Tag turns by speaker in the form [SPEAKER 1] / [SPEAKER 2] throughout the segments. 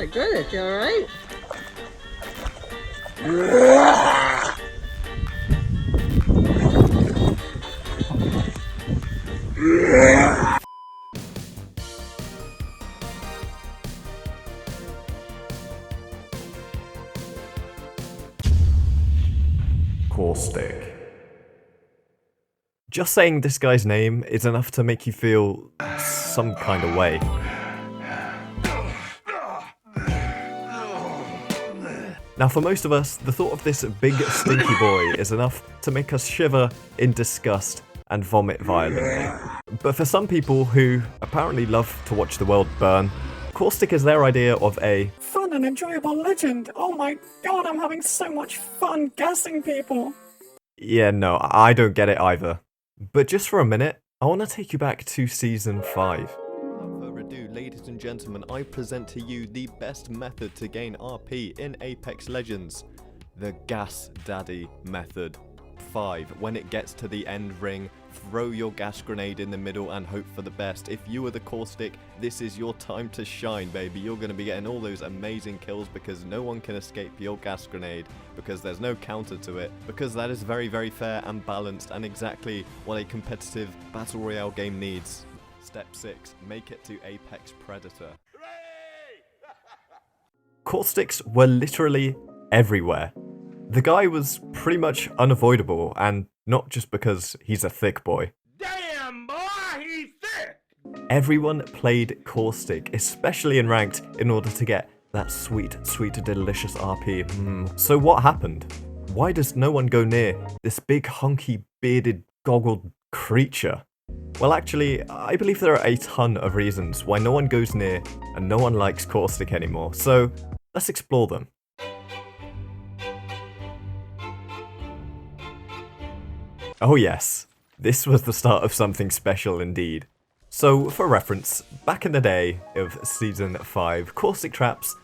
[SPEAKER 1] my goodness, you alright?
[SPEAKER 2] Caustic. Just saying this guy's name is enough to make you feel some kind of way. Now for most of us, the thought of this big stinky boy is enough to make us shiver in disgust and vomit violently. But for some people who apparently love to watch the world burn, Caustic is their idea of a
[SPEAKER 3] fun and enjoyable legend. Oh my god, I'm having so much fun gassing people.
[SPEAKER 2] Yeah, no, I don't get it either. But just for a minute, I want to take you back to Season 5. Without further ado, ladies and gentlemen, I present to you the best method to gain RP in Apex Legends. The Gas Daddy method. 5. When it gets to the end ring, throw your gas grenade in the middle and hope for the best. If you are the Caustic, this is your time to shine, baby. You're going to be getting all those amazing kills because no one can escape your gas grenade, because there's no counter to it, because that is very, very fair and balanced and exactly what a competitive Battle Royale game needs. Step 6. Make it to Apex Predator. Caustics were literally everywhere. The guy was pretty much unavoidable, and not just because he's a thick boy.
[SPEAKER 4] Damn, boy, he's thick!
[SPEAKER 2] Everyone played Caustic, especially in Ranked, in order to get that sweet, sweet, delicious RP. So what happened? Why does no one go near this big, hunky, bearded, goggled creature? Well, actually, I believe there are a ton of reasons why no one goes near and no one likes Caustic anymore, so let's explore them. Oh yes, this was the start of something special indeed. So, for reference, back in the day of Season 5, Caustic Traps,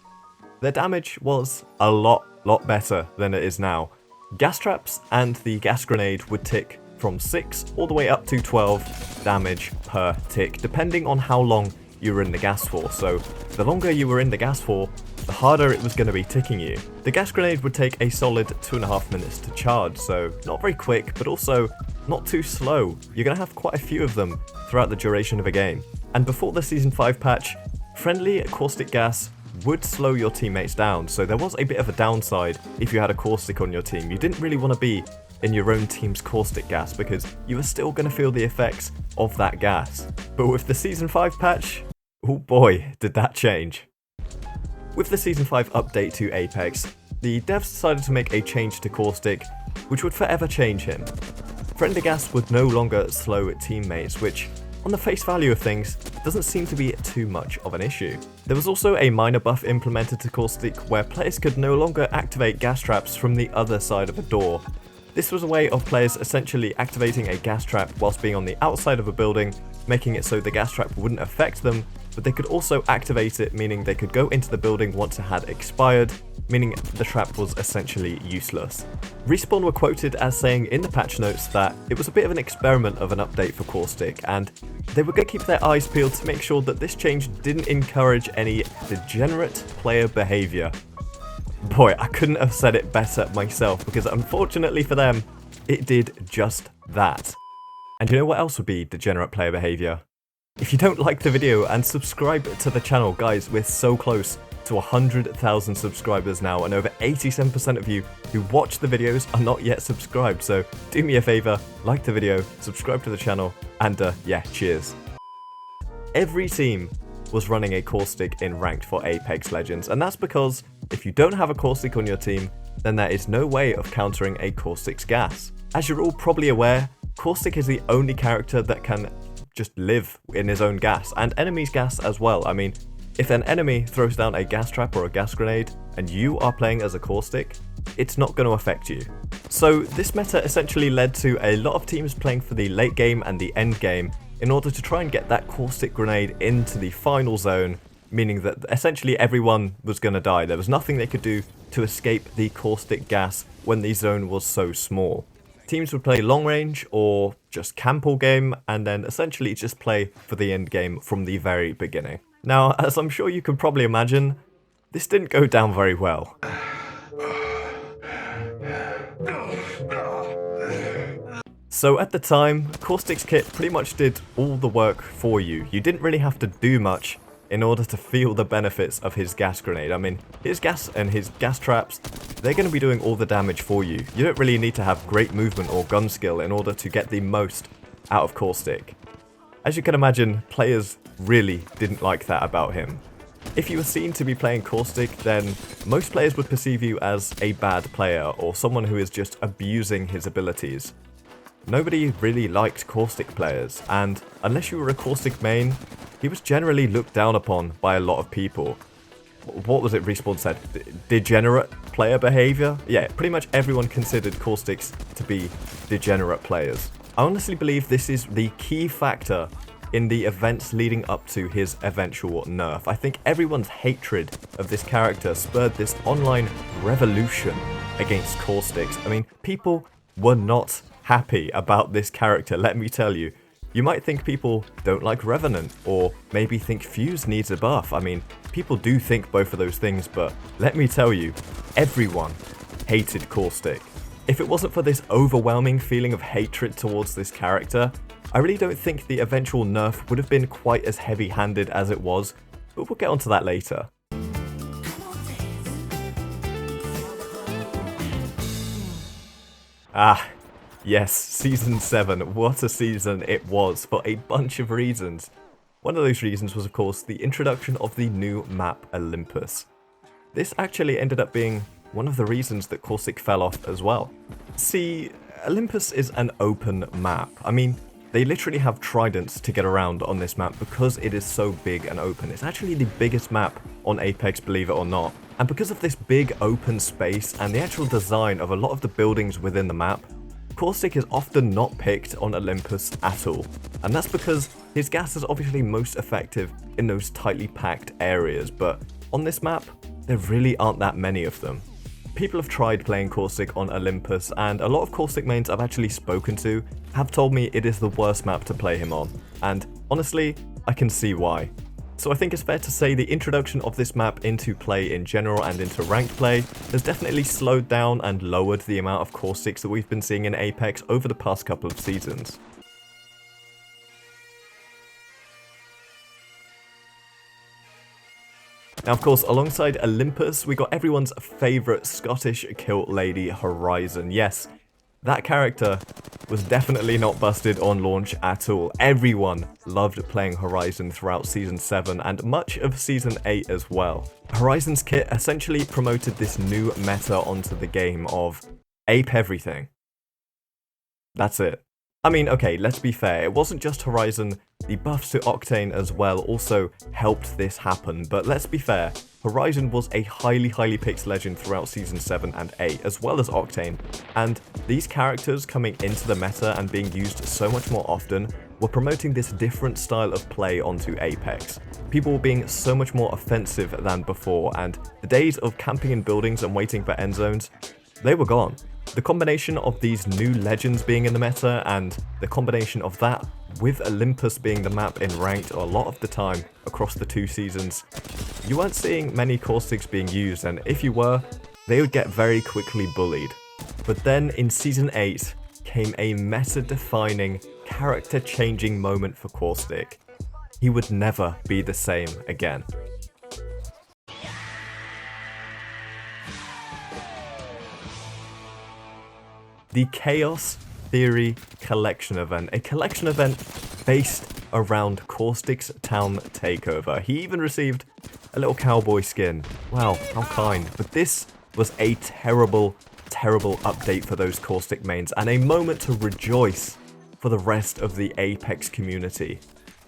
[SPEAKER 2] their damage was a lot better than it is now. Gas Traps and the gas grenade would tick from 6 all the way up to 12 damage per tick, depending on how long you were in the gas for. So, the longer you were in the gas for, the harder it was going to be ticking you. The gas grenade would take a solid 2.5 minutes to charge, so not very quick, but also not too slow. You're going to have quite a few of them throughout the duration of a game. And before the Season 5 patch, friendly Caustic gas would slow your teammates down, so there was a bit of a downside if you had a Caustic on your team. You didn't really want to be in your own team's Caustic gas because you were still going to feel the effects of that gas. But with the Season 5 patch, oh boy, did that change. With the Season 5 update to Apex, the devs decided to make a change to Caustic, which would forever change him. Friendly gas would no longer slow teammates, which, on the face value of things, doesn't seem to be too much of an issue. There was also a minor buff implemented to Caustic where players could no longer activate gas traps from the other side of a door. This was a way of players essentially activating a gas trap whilst being on the outside of a building, making it so the gas trap wouldn't affect them, but they could also activate it, meaning they could go into the building once it had expired, meaning the trap was essentially useless. Respawn were quoted as saying in the patch notes that it was a bit of an experiment of an update for Caustic, and they were going to keep their eyes peeled to make sure that this change didn't encourage any degenerate player behaviour. Boy, I couldn't have said it better myself, because unfortunately for them, it did just that. And you know what else would be degenerate player behaviour? If you don't like the video and subscribe to the channel, guys, we're so close to 100,000 subscribers now, and over 87% of you who watch the videos are not yet subscribed, so do me a favour, like the video, subscribe to the channel, and yeah, cheers. Every team was running a Caustic in Ranked for Apex Legends, and that's because if you don't have a Caustic on your team, then there is no way of countering a Caustic's gas. As you're all probably aware, Caustic is the only character that can just live in his own gas, and enemies' gas as well. I mean, if an enemy throws down a gas trap or a gas grenade, and you are playing as a Caustic, it's not going to affect you. So this meta essentially led to a lot of teams playing for the late game and the end game in order to try and get that Caustic grenade into the final zone, meaning that essentially everyone was going to die. There was nothing they could do to escape the Caustic gas when the zone was so small. Teams would play long range or just camp all game, and then essentially just play for the end game from the very beginning. Now, as I'm sure you can probably imagine, this didn't go down very well. So at the time, Caustic's kit pretty much did all the work for you. You didn't really have to do much in order to feel the benefits of his gas grenade. I mean, his gas and his gas traps, they're going to be doing all the damage for you. You don't really need to have great movement or gun skill in order to get the most out of Caustic. As you can imagine, players really didn't like that about him. If you were seen to be playing Caustic, then most players would perceive you as a bad player or someone who is just abusing his abilities. Nobody really liked Caustic players, and unless you were a Caustic main, he was generally looked down upon by a lot of people. What was it Respawn said? Degenerate player behavior? Yeah, pretty much everyone considered Caustics to be degenerate players. I honestly believe this is the key factor in the events leading up to his eventual nerf. I think everyone's hatred of this character spurred this online revolution against Caustics. I mean, people were not happy about this character, let me tell you. You might think people don't like Revenant, or maybe think Fuse needs a buff. I mean, people do think both of those things, but let me tell you, everyone hated Caustic. If it wasn't for this overwhelming feeling of hatred towards this character, I really don't think the eventual nerf would have been quite as heavy-handed as it was, but we'll get onto that later. Ah, yes, Season 7, what a season it was for a bunch of reasons. One of those reasons was of course the introduction of the new map Olympus. This actually ended up being one of the reasons that Caustic fell off as well. See, Olympus is an open map. I mean, they literally have tridents to get around on this map because it is so big and open. It's actually the biggest map on Apex, believe it or not. And because of this big open space and the actual design of a lot of the buildings within the map, Caustic is often not picked on Olympus at all. And that's because his gas is obviously most effective in those tightly packed areas, but on this map, there really aren't that many of them. People have tried playing Caustic on Olympus, and a lot of Caustic mains I've actually spoken to have told me it is the worst map to play him on, and honestly, I can see why. So I think it's fair to say the introduction of this map into play in general and into ranked play has definitely slowed down and lowered the amount of Caustics that we've been seeing in Apex over the past couple of seasons. Now, of course, alongside Olympus, we got everyone's favourite Scottish kilt lady, Horizon. Yes, that character was definitely not busted on launch at all. Everyone loved playing Horizon throughout Season 7 and much of Season 8 as well. Horizon's kit essentially promoted this new meta onto the game of ape everything. That's it. I mean, okay, let's be fair, it wasn't just Horizon, the buffs to Octane as well also helped this happen, but let's be fair, Horizon was a highly picked legend throughout Season 7 and 8, as well as Octane, and these characters coming into the meta and being used so much more often were promoting this different style of play onto Apex. People were being so much more offensive than before, and the days of camping in buildings and waiting for end zones, they were gone. The combination of these new legends being in the meta and the combination of that with Olympus being the map in ranked a lot of the time across the two seasons, you weren't seeing many Caustics being used, and if you were, they would get very quickly bullied. But then in Season 8 came a meta-defining, character-changing moment for Caustic. He would never be the same again. The Chaos Theory Collection event, a collection event based around Caustic's town takeover. He even received a little cowboy skin. Wow, how kind. But this was a terrible update for those Caustic mains and a moment to rejoice for the rest of the Apex community.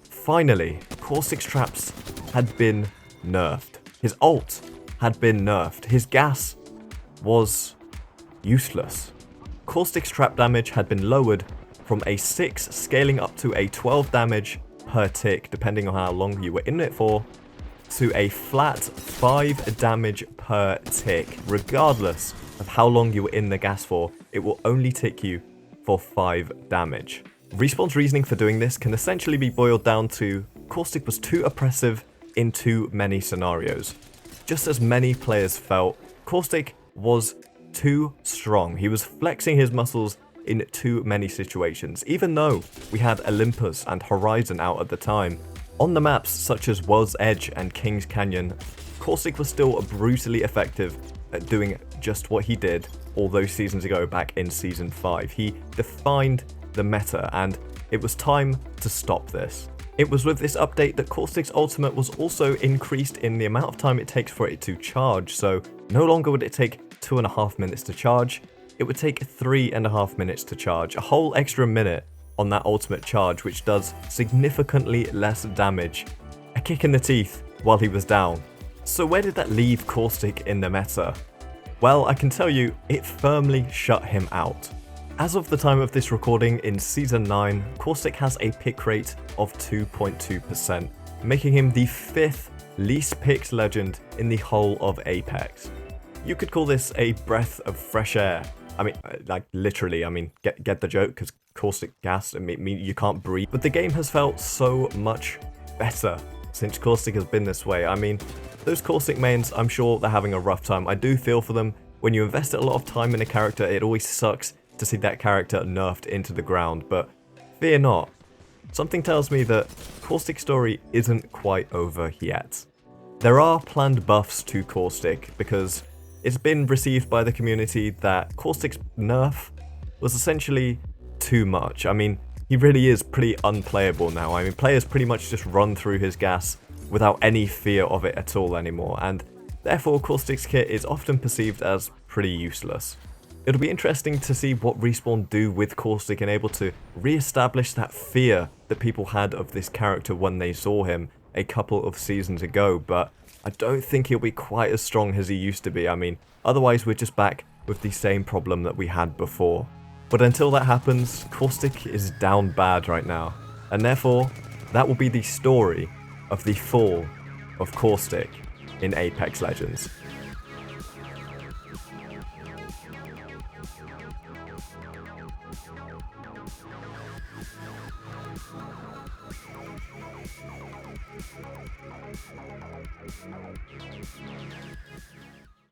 [SPEAKER 2] Finally, Caustic's traps had been nerfed. His ult had been nerfed. His gas was useless. Caustic's trap damage had been lowered from a 6 scaling up to a 12 damage per tick, depending on how long you were in it for, to a flat 5 damage per tick. Regardless of how long you were in the gas for, it will only tick you for 5 damage. Respawn's reasoning for doing this can essentially be boiled down to Caustic was too oppressive in too many scenarios. just as many players felt, Caustic was too strong. He was flexing his muscles in too many situations. Even though we had Olympus and Horizon out at the time, on the maps such as World's Edge and King's Canyon, Caustic was still brutally effective at doing just what he did all those seasons ago back in Season 5. He defined the meta, and it was time to stop this. It was with this update that Caustic's ultimate was also increased in the amount of time it takes for it to charge, so no longer would it take 2.5 minutes to charge, it would take 3.5 minutes to charge, a whole extra minute on that ultimate charge, which does significantly less damage. A kick in the teeth while he was down. So where did that leave Caustic in the meta? Well, I can tell you, it firmly shut him out. As of the time of this recording in Season 9, Caustic has a pick rate of 2.2%, making him the 5th least picked legend in the whole of Apex. You could call this a breath of fresh air. I mean, like literally, get the joke, because Caustic gas, you can't breathe. But the game has felt so much better since Caustic has been this way. I mean, those Caustic mains, I'm sure they're having a rough time. I do feel for them. When you invest a lot of time in a character, it always sucks to see that character nerfed into the ground, but fear not. Something tells me that Caustic's story isn't quite over yet. There are planned buffs to Caustic because it's been received by the community that Caustic's nerf was essentially too much. I mean, he really is pretty unplayable now. I mean, players pretty much just run through his gas without any fear of it at all anymore, and therefore Caustic's kit is often perceived as pretty useless. It'll be interesting to see what Respawn do with Caustic and able to re-establish that fear that people had of this character when they saw him a couple of seasons ago, but I don't think he'll be quite as strong as he used to be. I mean, otherwise we're just back with the same problem that we had before. But until that happens, Caustic is down bad right now, and therefore that will be the story of the fall of Caustic in Apex Legends.